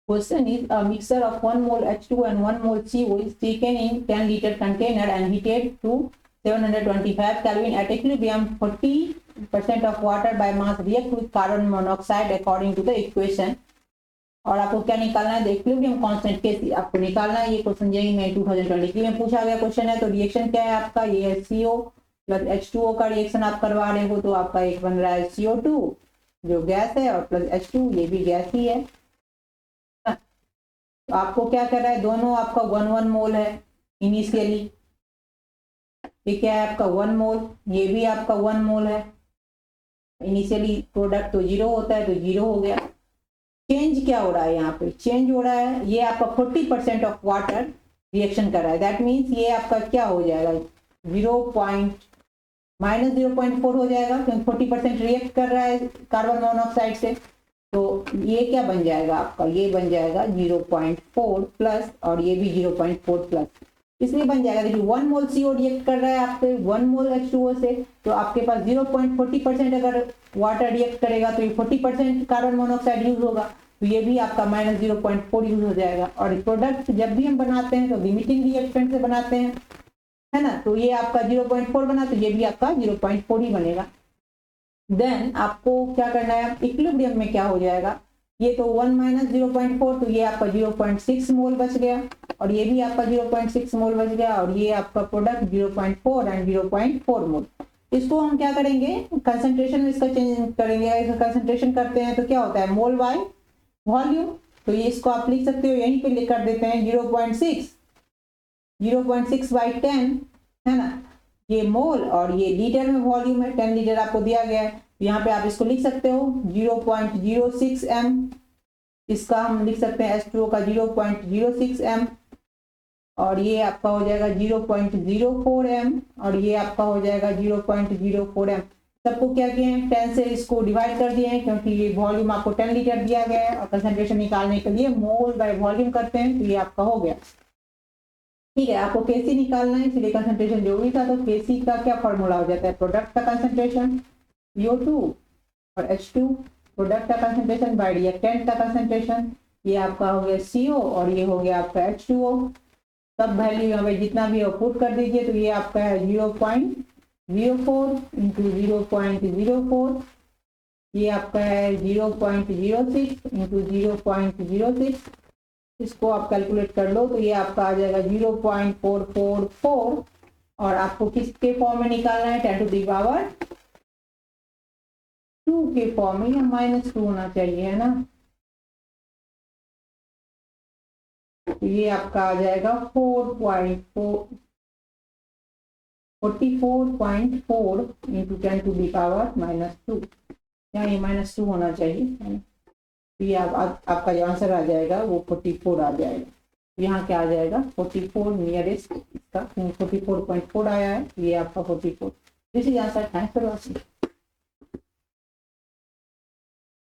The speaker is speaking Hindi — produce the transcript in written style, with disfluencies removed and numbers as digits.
Question is a mixture of 1 mole H2 and 1 mole CO is taken in 10 liter container and heated to 725 Kelvin at equilibrium. 40% of water by mass react with carbon monoxide according to the equation. और आपको क्या निकालना है, इक्विलिब्रियम कांस्टेंट के आपको निकालना है। ये क्वेश्चन जेई में 2023 में पूछा गया क्वेश्चन है। तो रिएक्शन क्या है आपका, ये CO प्लस H2O का रिएक्शन आप करवा रहे हो, तो आपका एक बन रहा है CO2 जो गैस है और प्लस H2 ये भी गैस ही है। तो आपको क्या कर रहा है, दोनों आपका 1 मोल है इनिशियली। ये क्या है आपका 1 मोल, ये भी आपका 1 मोल है इनिशियली। प्रोडक्ट तो 0 होता है तो 0 हो गया। चेंज क्या हो रहा है यहाँ पे, चेंज हो रहा है ये आपका 40% ऑफ वाटर रिएक्शन कर रहा है। दैट मीन्स ये आपका क्या हो जाएगा, -0.4 हो जाएगा क्योंकि 40% रिएक्ट कर रहा है कार्बन मोनोऑक्साइड से। तो ये क्या बन जाएगा आपका, ये बन जाएगा 0.4 प्लस और ये भी 0.4 प्लस। इसलिए बन जाएगा, देखिए 1 मोल CO रिएक्ट कर रहा है आपके 1 मोल H2O से, तो आपके पास 0.40% अगर वाटर रिएक्ट करेगा तो ये 40% कार्बन मोनोऑक्साइड यूज होगा, तो ये भी आपका -0.4 यूज हो जाएगा। और प्रोडक्ट जब भी हम बनाते हैं तो लिमिटिंग रिएक्टेंट से बनाते हैं, है ना, तो ये आपका 0.4 बना तो ये भी आपका 0.4 ही बनेगा। देन आपको क्या करना है, इक्विलिब्रियम में क्या हो जाएगा, ये तो 1 - 0.4 तो ये आपका 0.6 मोल बच गया और ये भी आपका 0.6 मोल बच गया और ये आपका प्रोडक्ट 0.4 एंड 0.4 मोल। इसको हम क्या करेंगे, कंसंट्रेशन में इसका चेंज करेंगे। इसका कंसंट्रेशन करते हैं तो क्या होता है, मोल बाय वॉल्यूम। तो ये इसको आप लिख सकते हो, यहीं पे लिख कर देते हैं 0.6 बाई 10, है ना, ये मोल और ये लीटर में वॉल्यूम है, 10 लीटर आपको दिया गया है। यहाँ पे आप इसको लिख सकते हो 0.06 m, इसका हम लिख सकते हैं H2O का 0.06 m और ये आपका हो जाएगा 0.04 m और ये आपका हो जाएगा 0.04 m। सबको क्या किए हैं, 10 से इसको डिवाइड कर दिए हैं क्योंकि ये वॉल्यूम आपको 10 लीटर दिया गया है और कंसंट्रेशन निकालने के लिए मोल बाय वॉल्यूम करते हैं, तो ये आपका हो गया। ठीक है, आपको Kc निकालना है इसलिए कंसंट्रेशन जो भी था, तो Kc का क्या फॉर्मूला हो जाता है, प्रोडक्ट का कंसंट्रेशन CO2 और H2, प्रोडक्ट का कंसंट्रेशन बाय रिएक्टेंट का कंसंट्रेशन, ये आपका हो गया CO और ये हो गया आपका H2O। सब वैल्यू यहाँ पे जितना भी पुट कर दीजिए, तो ये आपका है 0.04 इंटू 0.04, ये आपका है 0.06 इंटू 0.06। इसको आप कैलकुलेट कर लो तो ये आपका आ जाएगा 0.444 और आपको किसके फॉर्म में निकालना है, 10 टू द पावर 2 के फॉर्म में, या -2 होना चाहिए, है ना। तो ये आपका आ जाएगा 44.4 इंटू 10 टू द पावर -2, या ये -2 होना चाहिए, है ना। तो ये आपका जो आंसर आ जाएगा वो 44 आ जाएगा। यहाँ क्या आ जाएगा 44 नियरेस्ट, इसका 44.4 आया है, ये आपका 44। This is answer. Thanks for watching.